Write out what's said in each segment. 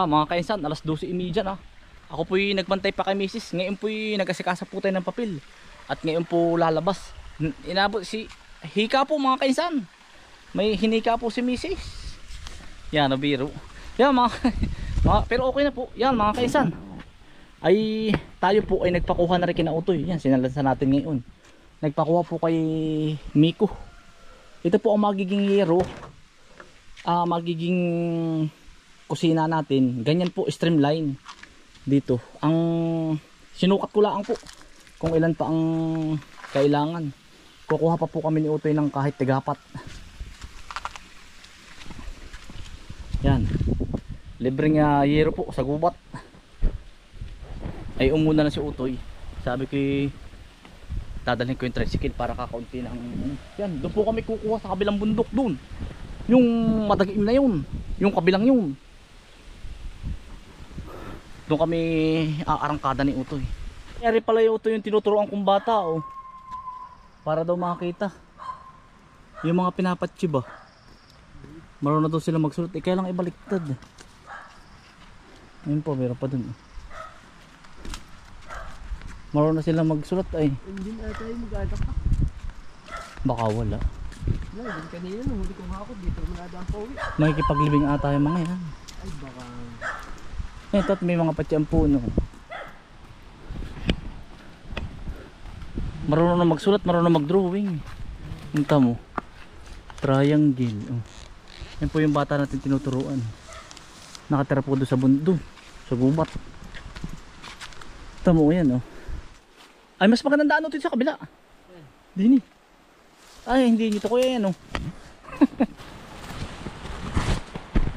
Mga kainsan, alas 12:30 na. Ako po'y nagbantay pa kay misis. Ngayon po'y nag-asikasa po tayo ng papel. At ngayon po lalabas. Inabot si hika po mga kainsan. May hinika po si misis. Yan, nabiro. Yan pero okay na po. Yan mga kainsan. Ay tayo po ay nagpakuha na rin kina Utoy. Yan, sinalansan natin ngayon. Nagpakuha po kay Miko. Ito po ang magiging yero. Magiging kusina natin. Ganyan po streamline dito. Ang sinukat ko lang po kung ilan pa ang kailangan. Kukuha pa po kami ni Utoy ng kahit tigapat. Yan. Libreng yero po sa gubat. Ay umuna na si Utoy. Sabi ko dadalhin ko yung tricycle para kakaunti ng yan. Doon po kami kukuha sa kabilang bundok doon. Yung matagim na yun. Yung kabilang yun. Doon kami aarangkada ni Utoy. Kaya pala yung Utoy yung tinuturoan kong bata para daw makakita yung mga pinapatsi ba. Marunong na daw sila magsulat. Kaya lang ibaliktad. Ayun po, meron pa dun. Marunong na sila magsulat ay. Hindi na tayo mag-adak ka. Baka wala. Wala, kanina nung huli kong hakot dito manadaan pa uwi. Makikipaglibing ata yung mga yan. Ay baka. Ito at may mga patsi ang puno. Marunong na magsulat, marunong na mag-drawing. Punta mo. Triangle. Yan po yung bata natin tinuturuan. Nakatira po doon sa bundo. Sa gubat. Tamo yan Ay mas magandang daan ito sa kabila. Dini. Ay hindi nito kuya yan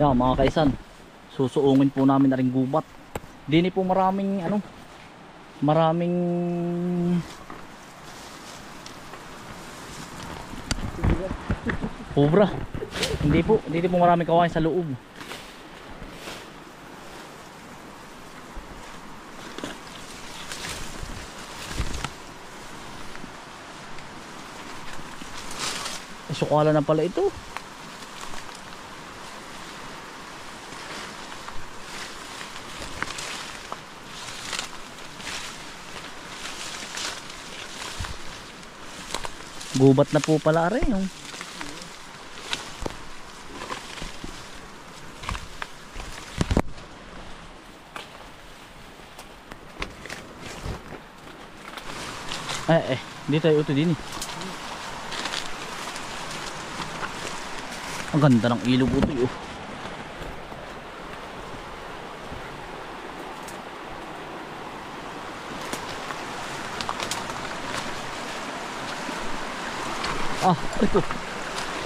Yan mga kaisan. Susuungin po namin na rin gubat. Dini po maraming maraming obra. Hindi po maraming kawain sa loob. Sukala na pala ito. Gubat na po pala rin dito tayo ito din Ang ganda ng ilog ito ito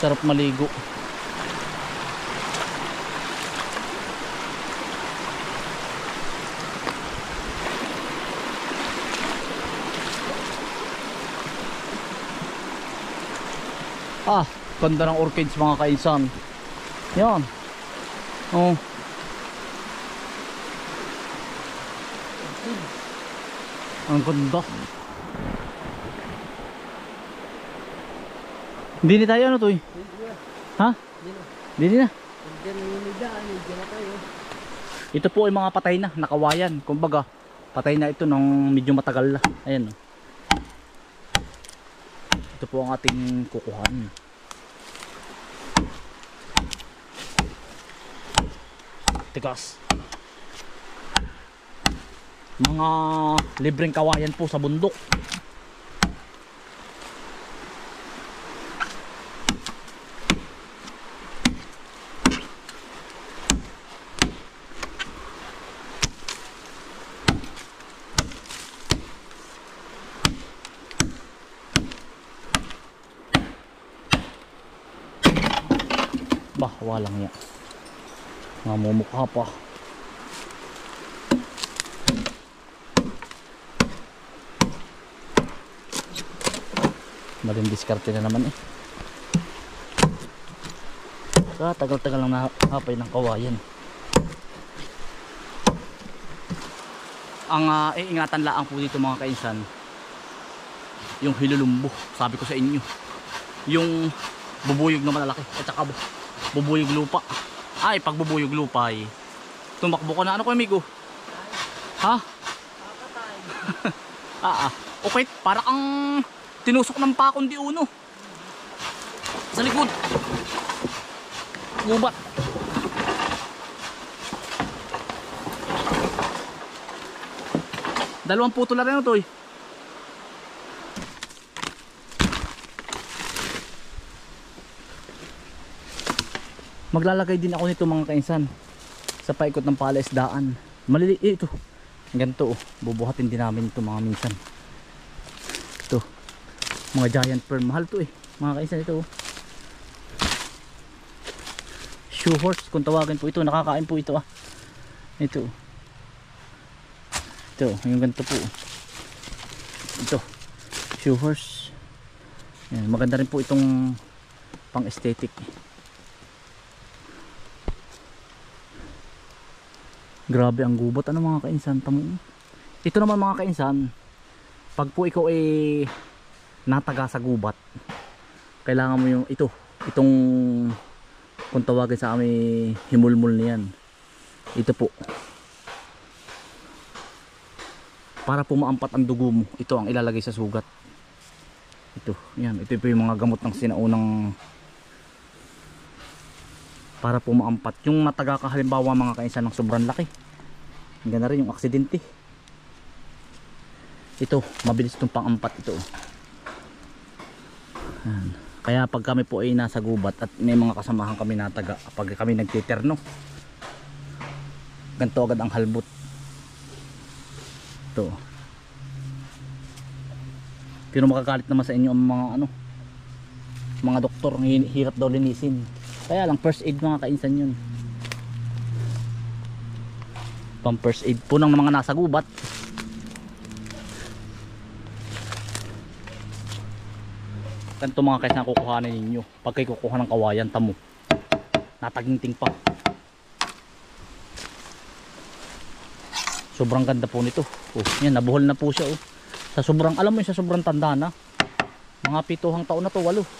sarap maligo. Ganda ng orchids mga kainsan. Yan. Ang ganda. Hindi na tayo to Ha? Hindi na. Ito po ay mga patay na, nakawayan. Kumbaga, patay na ito nung medyo matagal na. Ayan Ito po ang ating kukuhaan. Tigas. Mga libreng kawayan po sa bundok. Walang yan. Mamumukha pa. Maling diskarte na naman tagal-tagal lang nahapay ng kawayan. Ang iingatan laang po dito mga kainsan, yung hilulumbo. Sabi ko sa inyo, yung bubuyog na malalaki at saka bubuyog lupa. Pag bubuyog lupa Tumakbo ka na. Ano ko amigo? Ha? Okay, para kang tinusok ng pakong di uno. Sa likod. Gubat. Dalawang puto na rin ito eh. Maglalagay din ako nito mga kainsan sa paikot ng palaisdaan. Maliliit ito. Ganito oh. Bubuhatin din namin ito mga minsan. Ito. Mga giant pearl. Mahal to eh. Mga kainsan ito oh. Shoe horse kung tawagin po ito. Nakakain po ito ah. Ito. Ito. Yung ganito po. Ito. Shoe horse. Yan. Maganda rin po itong pang aesthetic. Grabe ang gubat. Ano mga kainsan? Ito naman mga kainsan, pag po ikaw ay nataga sa gubat, kailangan mo yung itong kung tawagin sa amin himulmul niyan. Ito po. Para po maampat ang dugo mo, ito ang ilalagay sa sugat. Ito, yan. Ito po yung mga gamot ng sinaunang para po maampat. Yung nataga ka halimbawa mga kainsan ng sobrang laki, hanggang na rin yung aksidente. Ito, mabilis itong pang-ampat ito. Ayan. Kaya pag kami po ay nasa gubat at may mga kasamahan kami nataga, pag kami nagtiterno, ganito agad ang halbot. Ito. Pero makakalit naman sa inyo ang mga doktor, hirap daw linisin. Kaya lang first aid mga kainsan yun. Pang first aid po ng mga nasa gubat. Ganito mga kainsan kukuhanin ninyo. Pag kayo kukuha ng kawayan, tamo. Nataginting pa. Sobrang ganda po nito. Oh, yan, nabuhol na po siya. Oh. Sa sobrang, alam mo yun, sa sobrang tanda na. Mga 7 taon na to, 8.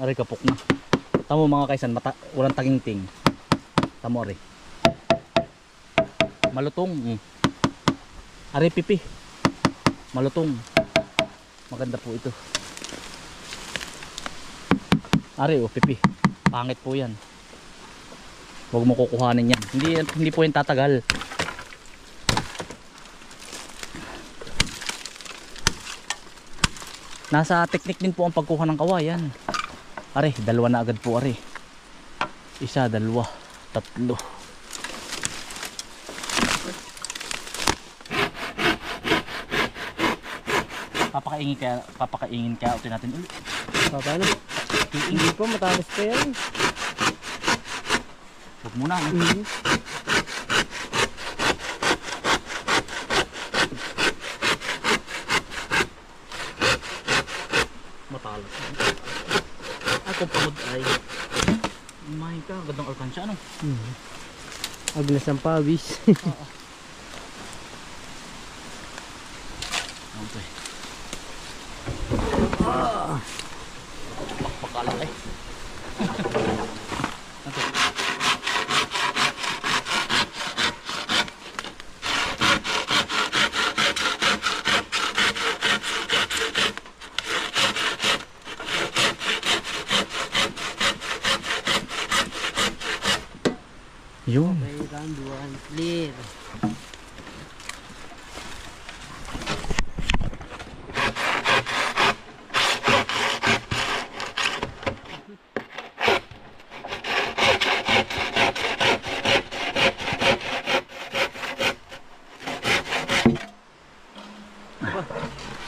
Ari kapok na. Tamo mga kaisan, walang taginting. Tamo ari. Malutong. Ari pipi. Malutong. Maganda po ito. Ari oh pipi. Pangit po 'yan. Huwag mo kukuhanin 'yan. Hindi po 'yan tatagal. Nasa teknik din po ang pagkuha ng kawayan. Are, 2 na agad po are. 1, 2, 3. Papakaingin kaya utin natin ulit. Paano? Hindi pa, matalas pa yan. Huwag muna. Matalas. Kung pagod ay my god, gandang alkansya ano? Agnes ang pawis. Okay. Pakpakalak eh. Yun. Okay, round 1, clear.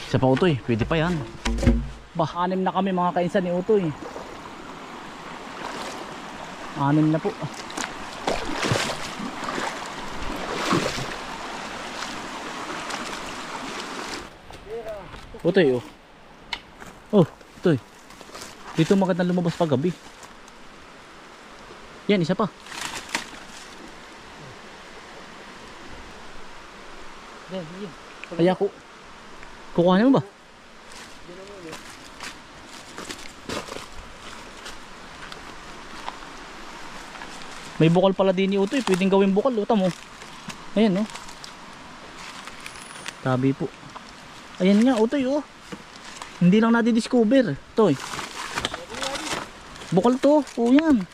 Isa pa Utoy, pwede pa yan. Bah, 6 na kami mga kainsan ni Utoy. 6 na po. Utoy oh. Oh, Utoy. Dito magandang lumabas pag gabi. Yan, isa pa. Kaya ko. Kukuha mo ba? May bukal pala din ni Utoy. Pwedeng gawin bukal. Uta mo. Ayan, oh. Tabi po. Ayan nga, Utoy, oh. Hindi lang nadidiscover. Ito, eh. Bukal to. Oh, yan.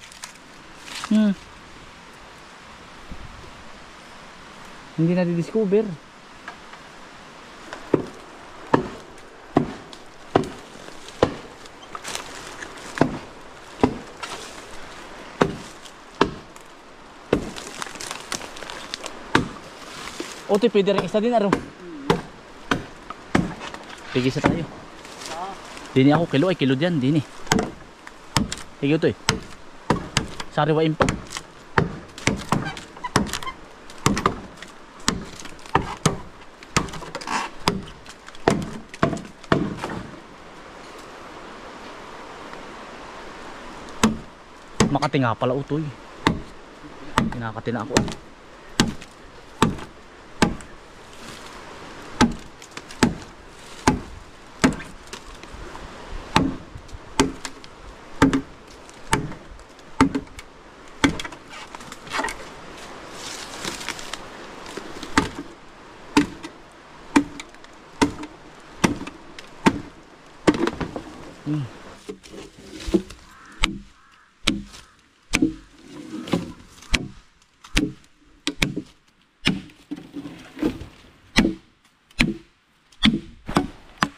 Hindi nadidiscover. Utoy, pwede rin isa din, araw. Pigisa tayo. Dini ako, kilo ay kilo dyan, dini. Sige, Utoy. Sariwain po. Makati nga pala, Utoy. Kinakati na ako.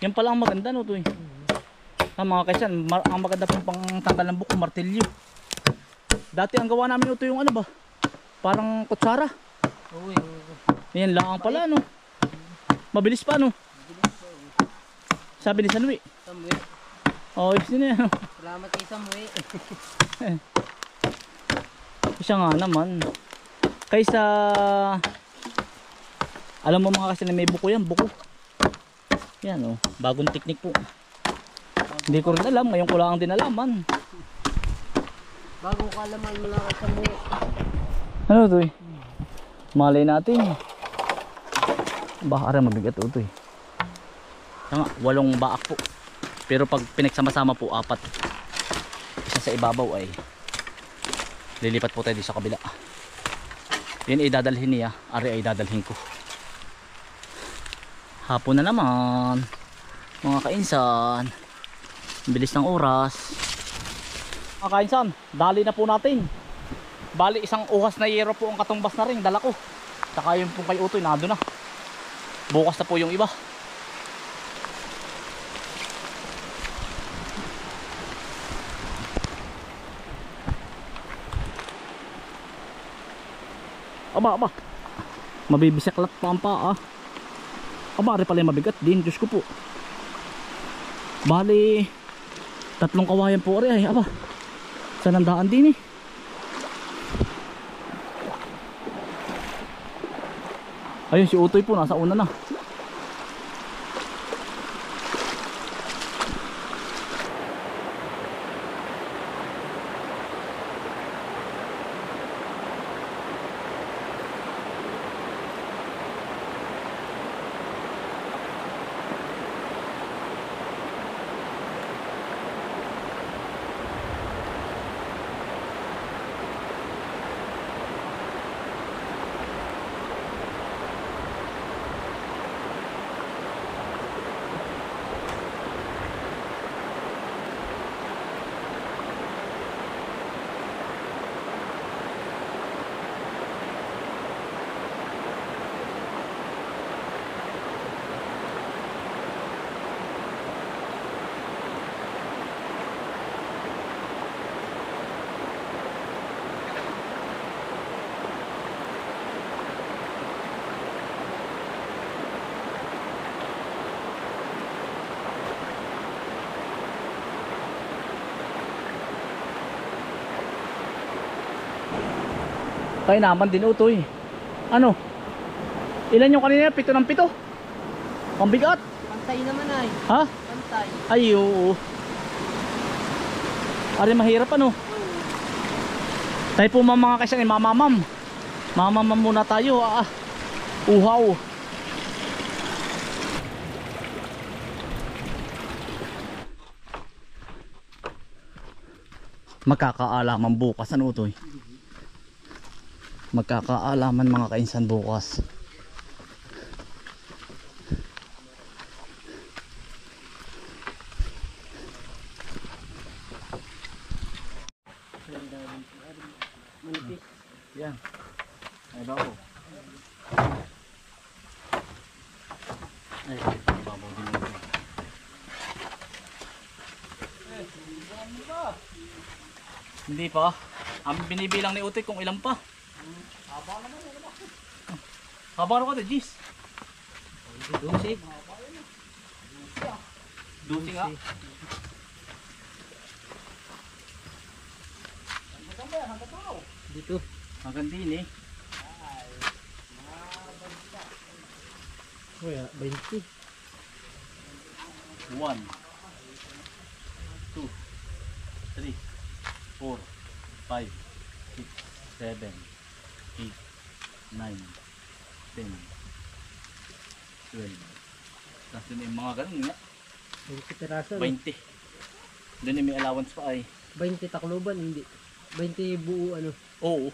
Yan pala ang maganda, no, Utoy. Mga kaisan, ang maganda pang pangtanggal ng buko, martilyo. Dati ang gawa namin, Utoy, yung ano ba? Parang kutsara. Oo. Yan lang pala, no. Mabilis pa, no. Sabi ni Sanwi. Samwe. Oh, ibig na yan. Salamat kay Samwe. Siya nga naman. Kaysa, alam mo mga kasi na may buko yan, buko. Yan, oh, bagong teknik po. Hindi ko rin alam, ngayon ko lang din alaman. Bagong kalaman mo lang kay Samwe. Ano to, eh? Malay natin. Baka mabigat ito, eh. Tama, 8 baak po. Pero pag pinagsama-sama po, 4. Isa sa ibabaw ay lilipat po tayo sa kabila. Yan ay dadalhin niya, ari ay dadalhin ko. Hapon na naman, mga kainsan. Bilis ng oras. Mga kainsan, dali na po natin. Bali, isang uhas na yero po ang katumbas na rin, dala ko. Saka yung pong kay Utoy, nado na. Bukas na po yung iba. Aba. Mabibisiklat pa ang paa. Aba, ari pala yung mabigat din. Diyos ko po. Bali, 3 kawayan po ari ay. Aba, saan ang daan din eh. Ayun, si Utoy po nasa una na. Tayo naman din, Utoy. Ano? Ilan yung kanina? 7 ng 7? Pambigat. Pantay naman ay. Ha? Pantay. Ay, oo. Ari mahirap, ano? Tayo po mga kaisan, mamamam. Mamamam muna tayo. Uhaw. Magkakaalaman bukas ano Utoy? Magkakaalaman mga kainsan bukas. Manipis. Yan. Ay bawo. Ay, bawo din ito. Hindi pa. Ang binibilang ni Utoy kung ilan pa. Haba naman. Haba naman ito, Gis. 12. 12 nga. Dito. Hanggang din eh. Kuya, 20. 1 2 3 4 5 6 7 8 9 10 12. Tapos dun yung mga ganun nga 20 piraso. 20. Dun yung may allowance pa ay 20 takloban, hindi. 20 buo ano. oo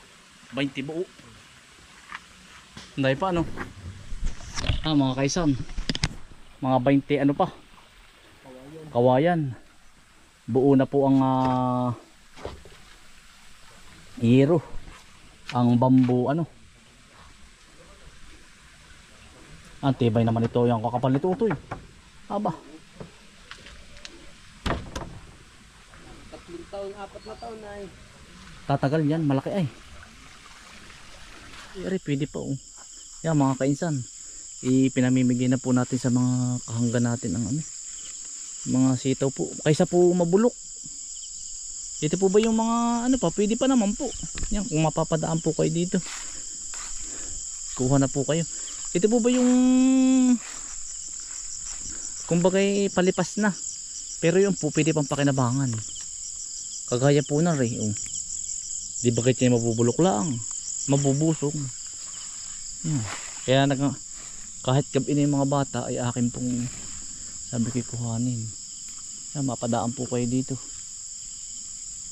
20 buo. Hindi pa ano. Mga kaisan, mga 20 ano pa, kawayan. Buo na po ang hero, ang bamboo ano. Ang tibay naman ito, yung kakapal nito Utoy. Aba, 3 taon, 4 na taon na eh. tatagal yan, malaki ay. Pero pwede pa oh. Yan mga kainsan, ipinamimigay na po natin sa mga kahangga natin ang ano, mga sitaw po, kaysa po mabulok. Ito po ba yung mga ano pa, pwede pa naman po. Yan, kung mapapadaan po kayo dito, kuha na po kayo. Ito po ba yung kumbagay palipas na, pero yung po pwede pang pakinabangan. Kagaya po na rin oh. Di ba kayo mabubulok lang, mabubusong. Yan. Kaya kahit gabi na yung mga bata ay akin pong sabi ko kuhanin. Yan, mapadaan po kayo dito.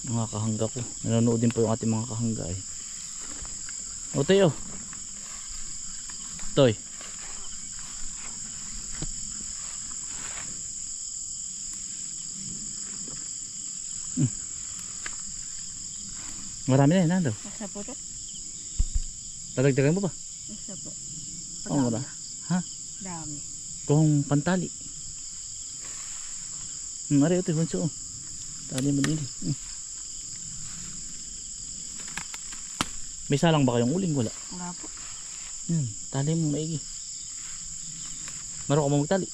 Mga kahangga ko. Nanonood din po yung ating mga kahangga eh. O tayo. Toy. Marami na yun, Nando. Isa po to? Dadagdagan mo ba? Isa po. Oo, wala. Ha? Dami. Kung pantali. Ari ito, bunso. Tali mo din. May salang ba kayong uling? Wala. Wala po. Tali mo maigi. Maro ka mo magtali.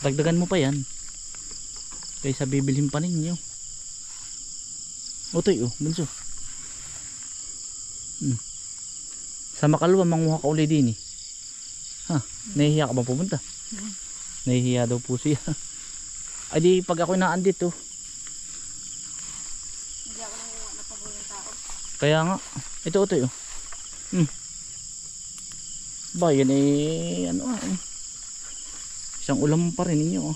Dagdagan mo pa yan. Kaysa bibilhin pa ninyo. Utoy oh, bunso. Sa Makalwa, manguha ka uli din eh. Ha? Nahihiya ka bang pumunta? Nahihiya daw po siya. Ay di pag ako naandit oh. Hindi ako nanguha na pagulong tao. Kaya nga. Ito Utoy oh. Ba yan eh ano isang ulam pa rin ninyo oh.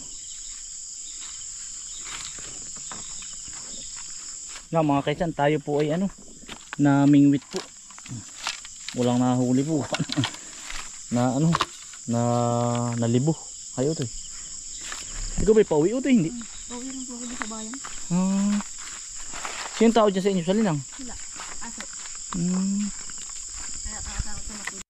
Nga mga kaisan, tayo po ay ano, namingwit po. Walang nahuli po. Na ano, na nalibo. Ay Utoy. Ikaw ba'y pauwi Utoy? Hindi. Pauwi lang po ako dito sa bayan. Sino tao dyan sa inyo sa linang? Sila. Aso. Hmm. Kaya kakasama ko matulog.